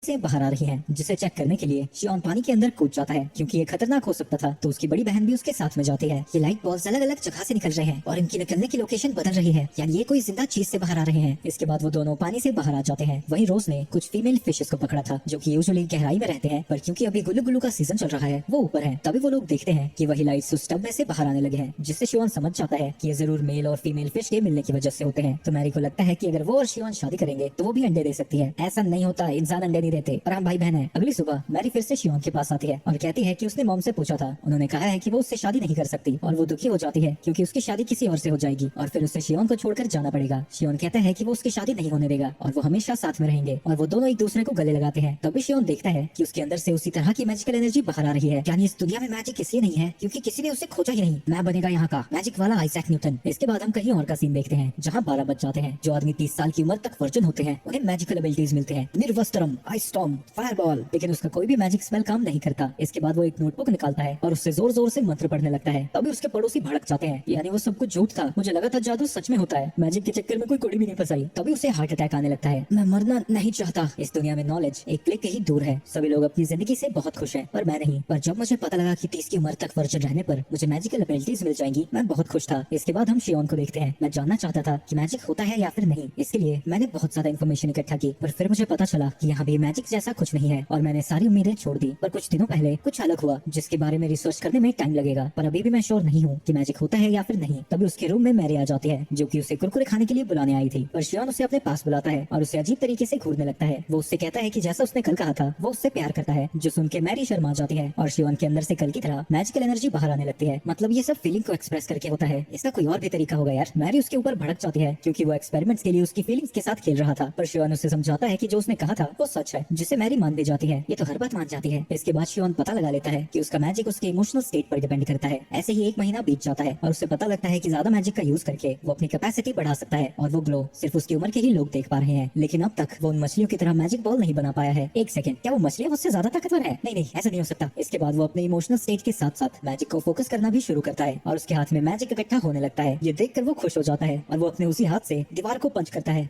से बाहर आ रही हैं, जिसे चेक करने के लिए शियोन पानी के अंदर कूद जाता है क्योंकि ये खतरनाक हो सकता था। तो उसकी बड़ी बहन भी उसके साथ में जाती है। ये लाइट बॉल्स अलग अलग जगह से निकल रहे हैं और इनकी निकलने की लोकेशन बदल रही है, यानी ये कोई जिंदा चीज से बाहर आ रहे हैं। इसके बाद वो दोनों पानी से बाहर आ जाते हैं। वहीं रोज ने कुछ फीमेल फिशेस को पकड़ा था जो कि यूजुअली गहराई में रहते हैं, पर क्योंकि अभी गुल्लू गुल्लू का सीजन चल रहा है वो ऊपर है। तभी वो लोग देखते हैं कि वही लाइट्स उस टब में से बाहर आने लगे हैं, जिससे शियोन समझ जाता है कि ये जरूर मेल और फीमेल फिश के मिलने की वजह से होते हैं। तो मैरी को लगता है कि अगर वो और शियोन शादी करेंगे तो वो भी अंडे दे सकती है। ऐसा नहीं होता, इंसान अंडे नहीं देते और हम भाई बहन है। अगली सुबह मैरी फिर से शियोन के पास आती है और कहती है कि उसने मॉम से पूछा था, उन्होंने कहा है कि वो उससे शादी नहीं कर सकती और वो दुखी हो जाती है क्योंकि उसकी शादी किसी और से हो जाएगी और फिर उससे शियोन को छोड़कर जाना पड़ेगा। शियोन कहता है कि वो उसकी शादी नहीं होने देगा और वो हमेशा साथ में रहेंगे और वो दोनों एक दूसरे को गले लगाते हैं। तभी शियोन देखता है कि उसके अंदर से उसी तरह की मैजिकल एनर्जी बाहर आ रही है। यानी इस दुनिया में मैजिक इसलिए नहीं है क्योंकि किसी ने उसे खोजा ही नहीं। मैं बनेगा यहाँ का मैजिक वाला आइजैक न्यूटन। इसके बाद हम कहीं और का सीन देखते हैं जहाँ 12 बच जाते हैं। जो आदमी 30 साल की उम्र तक वर्जिन होते हैं उन्हें मैजिकल एबिलिटीज मिलते हैं, निर्वस्त्रम, आइस स्टॉर्म, फायरबॉल, लेकिन उसका कोई भी मैजिक स्पेल काम नहीं करता। इसके बाद वो एक नोटबुक निकालता है और उससे जोर जोर से मंत्र पढ़ने लगता है। तभी उसके पड़ोसी भड़क जाते हैं, यानी वो सब कुछ झूठ था, मुझे लगा था जादू सच में होता है, मैजिक के चक्कर में कोई कुड़ी भी नहीं फंसाई। तभी उसे हार्ट अटैक आने लगता है। मैं मरना नहीं चाहता। इस दुनिया में नॉलेज एक क्लिक ही दूर है। सभी लोग अपनी जिंदगी से बहुत खुश हैं, पर मैं नहीं। पर जब मुझे पता लगा कि 30 की उम्र तक वर्जिन रहने पर मुझे मैजिकल एबिलिटीज मिल जाएंगी, मैं बहुत खुश था। इसके बाद हम शियोन को देखते हैं। मैं जानना चाहता था कि मैजिक होता है या फिर नहीं, इसके लिए मैंने बहुत ज्यादा इन्फॉर्मेशन इकट्ठा की, पर फिर मुझे पता चला कि यहाँ भी मैजिक जैसा कुछ नहीं है और मैंने सारी उम्मीदें छोड़ दी। पर कुछ दिनों पहले कुछ अलग हुआ जिसके बारे में रिसर्च करने में टाइम लगेगा, पर अभी भी मैं श्योर नहीं हूँ कि मैजिक होता है या फिर नहीं। तभी उसके रूम में मैरी आ जाती है जो कि उसे कुरकुरे खाने के लिए बुलाने आई थी, पर शियोन उसे अपने पास बुलाता है और उसे अजीब तरीके से घूरने लगता है। वो उससे कहता है कि जैसा उसने कल कहा था वो उससे प्यार करता है, जो सुन के मैरी शर्मा जाती है और शियोन के अंदर से कल की तरह मैजिकल एनर्जी बाहर आने लगती है। मतलब ये सब फीलिंग को एक्सप्रेस करके होता है, इसका कोई और भी तरीका होगा यार। मैरी उसके ऊपर भड़क जाती है क्योंकि वो एक्सपेरिमेंट्स के लिए उसकी फीलिंग्स के साथ खेल रहा था, पर शियोन उसे समझाता है कि जो उसने कहा था वो सच है, जिसे मैरी मान भी जाती है। ये तो हर बात मान जाती है। इसके बाद शियोन पता लगा लेता है कि उसका मैजिक उसके इमोशनल स्टेट पर डिपेंड करता है। ऐसे ही एक महीना बीत जाता है और उसे पता लगता है कि ज्यादा मैजिक का यूज करके वो अपनी कैपेसिटी बढ़ा सकता है और वो ग्लो सिर्फ उसकी उम्र के ही लोग देख पा रहे हैं। लेकिन अब तक वो उन मछलियों की तरह मैजिक बॉल नहीं बना पाया है। एक सेकंड, क्या वो मछलियां मुझसे ज्यादा ताकतवर है? नहीं नहीं, ऐसा नहीं हो सकता। इसके बाद वो अपने इमोशनल स्टेट के साथ साथ मैजिक को फोकस करना भी शुरू करता है और उसके हाथ में मैजिक इकट्ठा होने लगता है। ये देखकर वो खुश हो जाता है और वो अपने उसी हाथ से दीवार को पंच करता है।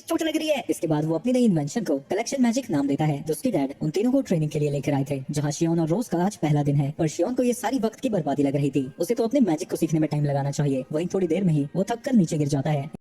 चोट लग रही है। इसके बाद वो अपनी नई इन्वेंशन को कलेक्शन मैजिक नाम देता है। तो उसके डैड उन तीनों को ट्रेनिंग के लिए लेकर आए थे, जहाँ शियोन और रोज का आज पहला दिन है। पर शियोन को ये सारी वक्त की बर्बादी लग रही थी। उसे तो अपने मैजिक को सीखने में टाइम लगाना चाहिए। वहीं थोड़ी देर में ही वो थक कर नीचे गिर जाता है।